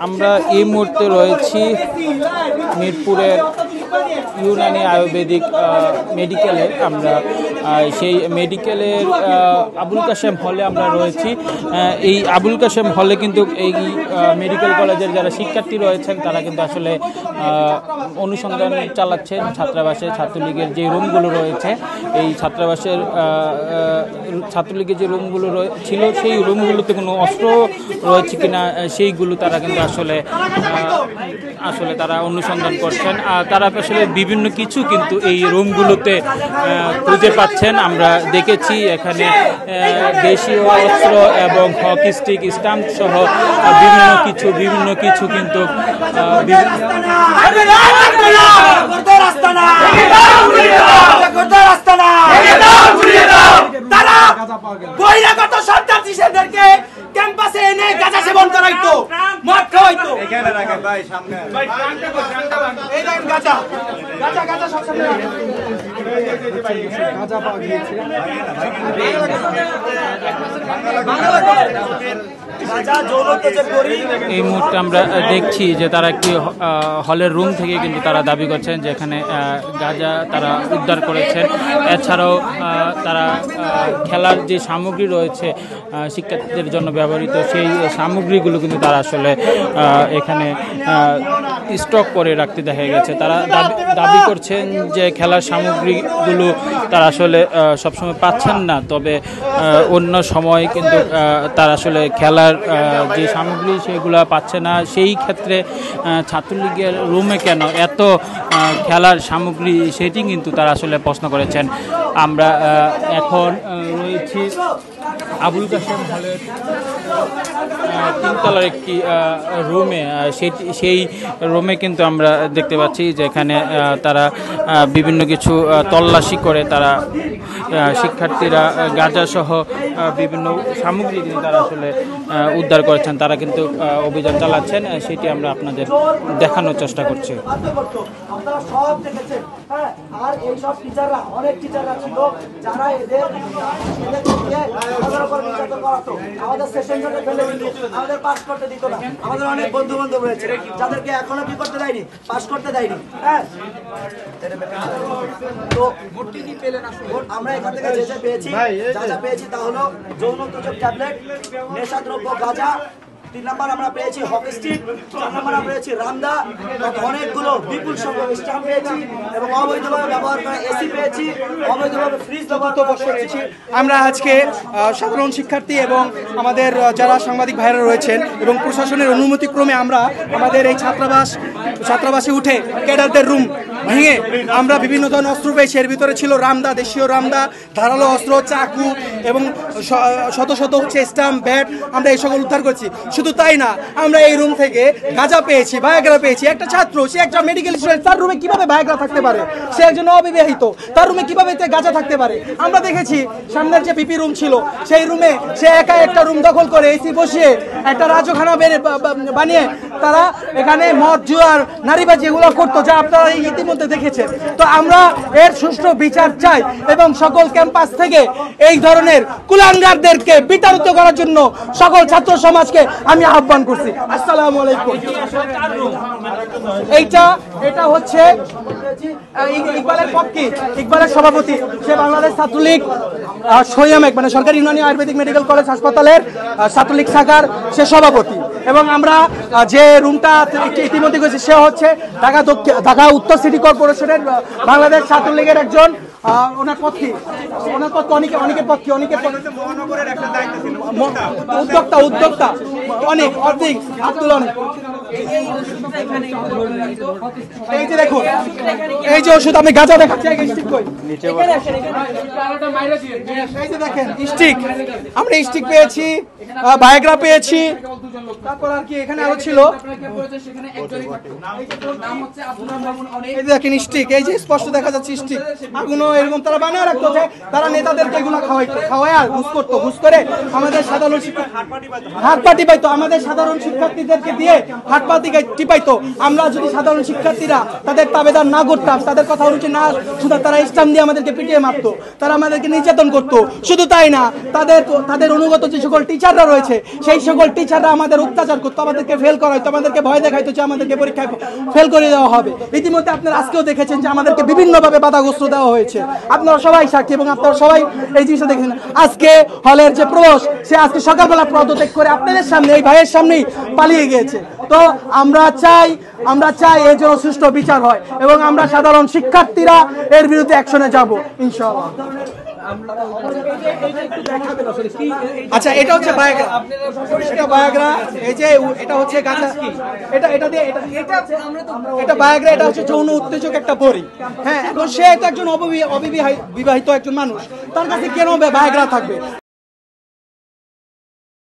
আমরা এই মুহূর্তে রয়েছি মিরপুরের ইউনানি আয়ুর্বেদিক মেডিকেলে। আমরা সেই মেডিকেলের আবুল কাশেম হলে আমরা রয়েছি। এই আবুল কাশেম হলে কিন্তু এই মেডিকেল কলেজের যারা শিক্ষার্থী রয়েছেন তারা কিন্তু আসলে অনুসন্ধান চালাচ্ছেন ছাত্রাবাসে। ছাত্রলীগের যে রুমগুলো রয়েছে, এই ছাত্রলীগের যে রুমগুলো ছিল সেই রুমগুলোতে কোনো অস্ত্র রয়েছে কিনা সেইগুলো তারা কিন্তু আসলে তারা অনুসন্ধান করছেন। আর তারা আসলে বিভিন্ন কিছু কিন্তু এই রুমগুলোতে খুঁজে পাচ্ছেন। আমরা দেখেছি এখানে দেশীয় অস্ত্র এবং হকি স্টিক, স্টাম্প সহ বিভিন্ন কিছু কিন্তু ক্যাম্পাসে এনে গাঁজা সেবন করাইতো, মদ খাওয়াইতো। এখানে রাখে ভাই, সামনে এই দেখেন গাঁজা গাঁজা গাঁজা সব সামনে গাঁজা পাওয়া গিয়েছে। এই মুহূর্তে আমরা দেখছি যে তারা একটি হলের রুম থেকে কিন্তু তারা দাবি করছেন যে এখানে গাঁজা তারা উদ্ধার করেছেন। এছাড়াও তারা খেলার যে সামগ্রী রয়েছে শিক্ষার্থীদের জন্য ব্যবহৃত, সেই সামগ্রীগুলো কিন্তু তারা আসলে এখানে স্টক করে রাখতে দেখা গেছে। তারা দাবি করছেন যে খেলার সামগ্রীগুলো তারা আসলে সবসময় পাচ্ছেন না, তবে অন্য সময় কিন্তু তারা আসলে খেলার যে সামগ্রী সেগুলো পাচ্ছে না। সেই ক্ষেত্রে ছাত্রলীগের রুমে কেন এত খেলার সামগ্রী, সেটি কিন্তু তারা আসলে প্রশ্ন করেছেন। আমরা এখন রয়েছি আবুল কাশেম হলের তিনতলার একটি রুমে। সেই রুমে কিন্তু আমরা দেখতে পাচ্ছি যে এখানে তারা বিভিন্ন কিছু তল্লাশি করে তারা শিক্ষার্থীরা গাঁজা সহ বিভিন্ন সামগ্রী কিন্তু তারা আসলে উদ্ধার করেছেন। তারা কিন্তু অভিযান চালাচ্ছেন, সেটি আমরা আপনাদের দেখানোর চেষ্টা করছি। আপনারা সব দেখেছেন, হ্যাঁ। আর এই সব টিচাররা, অনেক টিচাররা ছিল যারা এদেরকে নির্যাতন করাতো, আমাদের সেশন জটে ফেলে দিত, আমাদের পাস করতে দিত না। আমাদের অনেক বন্ধু বান্ধব রয়েছে যাদেরকে এখনো কি করতে দেয়নি, পাস করতে দেয়নি, হ্যাঁ। তো আমরা এখান থেকে যা পেয়েছি তা হলো যৌন তোষক ট্যাবলেট, নেশাদ্রব্য গাঁজা, 3 নম্বর আমরা পেয়েছি হকি স্টিক, 4 নম্বর আমরা পেয়েছি রামদা, অনেকগুলো বিপুল সংখ্যক স্টাম্প পেয়েছি এবং অবৈধভাবে ব্যবহার করা এসি পেয়েছি, অবৈধভাবে ফ্রিজ ব্যবহার করেছি। আমরা আজকে সাধারণ শিক্ষার্থী এবং আমাদের যারা সাংবাদিক ভাইরা রয়েছেন এবং প্রশাসনের অনুমতিক্রমে আমরা আমাদের এই ছাত্রাবাসে উঠে ক্যাডারদের রুম ভেঙে আমরা বিভিন্ন ধরনের অস্ত্র পেয়েছি। এর ভিতরে ছিল রামদা, দেশীয় রামদা, ধারালো অস্ত্র, চাকু এবং শত শত স্টাম্প, ব্যাট, আমরা এই সকল উদ্ধার করছি। শুধু তাই না, আমরা এই রুম থেকে গাঁজা পেয়েছি, ভায়াগ্রা পেয়েছি। একটা ছাত্র, সে একটা মেডিকেল স্টুডেন্ট, তার রুমে কিভাবে ভায়াগ্রা থাকতে পারে? সে একজন অবিবাহিত, তার রুমে কিভাবে গাঁজা থাকতে পারে? আমরা দেখেছি সামনের যে পিপি রুম ছিল, সেই রুমে সে একা একটা রুম দখল করে এসি বসিয়ে একটা রাজখানা বানিয়ে তারা এখানে মদ, জুয়ার, নারীবাজি এগুলো করতো, যা আপনারা ইতিমধ্যে দেখেছেন। তো আমরা এর সুষ্ঠু বিচার চাই এবং সকল ক্যাম্পাস থেকে এই ধরনের কুলাঙ্গারদেরকে বিতাড়িত করার জন্য সকল ছাত্র সমাজকে আমি আহ্বান করছি। আসসালামু আলাইকুম। এটা হচ্ছে ইকবালের পক্ষে, ইকবালের সভাপতি, সে বাংলাদেশ ছাত্রলীগ সৈয়ামেক মানে সরকারি ইউনানি আয়ুর্বেদিক মেডিকেল কলেজ হাসপাতালের ছাত্রলীগ শাখার সে সভাপতি। এবং আমরা যে রুমটা ইতিমধ্যে গেছি সে হচ্ছে ঢাকা উত্তর সিটি কর্পোরেশনের বাংলাদেশ ছাত্রলীগের একজন ওনার পক্ষে অনেকের পক্ষে উদ্যোক্তা অনেক অধিক আব্দুল অনেক। এই যে দেখুন, এই যে ওষুধ আমি গাঁজা দেখাচ্ছি, এই যে দেখেন স্টিক, আমরা স্টিক পেয়েছি, ভায়াগ্রা পেয়েছি, তারপর আর কি এখানে আরো ছিল, এই যে দেখেন স্টিক, এই যে স্পষ্ট দেখা যাচ্ছে স্টিক, আগুনও এরকম তারা বানিয়ে রাখতো, তারা নেতাদেরকে এগুলো খাওয়ায় আর ঘুষ করে আমাদের সাধারণ হাত পাটি পাইতো, আমাদের সাধারণ শিক্ষার্থীদেরকে দিয়ে হাত পা দিকে টিপাইতো, আমরা যদি সাধারণ শিক্ষার্থীরা তাদের তাবেদার না করতাম, তাদের কথা অনুযায়ী না শুধু তারা ইসলাম দিয়ে আমাদেরকে পিটিয়ে মারতো, তারা আমাদেরকে নির্যাতন করতো। শুধু তাই না, তাদের অনুগত যে সকল টিচাররা রয়েছে সেই সকল টিচাররা আমাদের অত্যাচার করতো, আমাদেরকে ফেল করাইতো, আমাদেরকে ভয় দেখাইতো যে আমাদেরকে পরীক্ষায় ফেল করে দেওয়া হবে। ইতিমধ্যে আপনারা আজকেও দেখেছেন যে আমাদেরকে বিভিন্নভাবে বাধাগ্রস্ত দেওয়া হয়েছে। আপনারা সবাই সাক্ষী এবং আপনারা সবাই এই জিনিসটা দেখেছেন। আজকে হলের যে প্রবেশ, সে আজকে সকালবেলা পদত্যাগ করে আপনাদের সামনে, এই ভাইয়ের সামনেই পালিয়ে গিয়েছে। তো আমরা চাই এর জন্য সুষ্ঠু বিচার হয় এবং আমরা সাধারণ শিক্ষার্থীরা এর বিরুদ্ধে অ্যাকশনে যাব ইনশাআল্লাহ। আচ্ছা, এটা হচ্ছে বায়োগ্রা, এটা বায়োগ্রা, এই যে এটা হচ্ছে গাঁজা, এটা দিয়ে এটা বায়োগ্রা, এটা হচ্ছে যৌন উত্তেজক একটা বড়ি। হ্যাঁ, এখন সে তো একজন অবিবাহিত একজন মানুষ, তার কাছে কেন বায়োগ্রা থাকবে?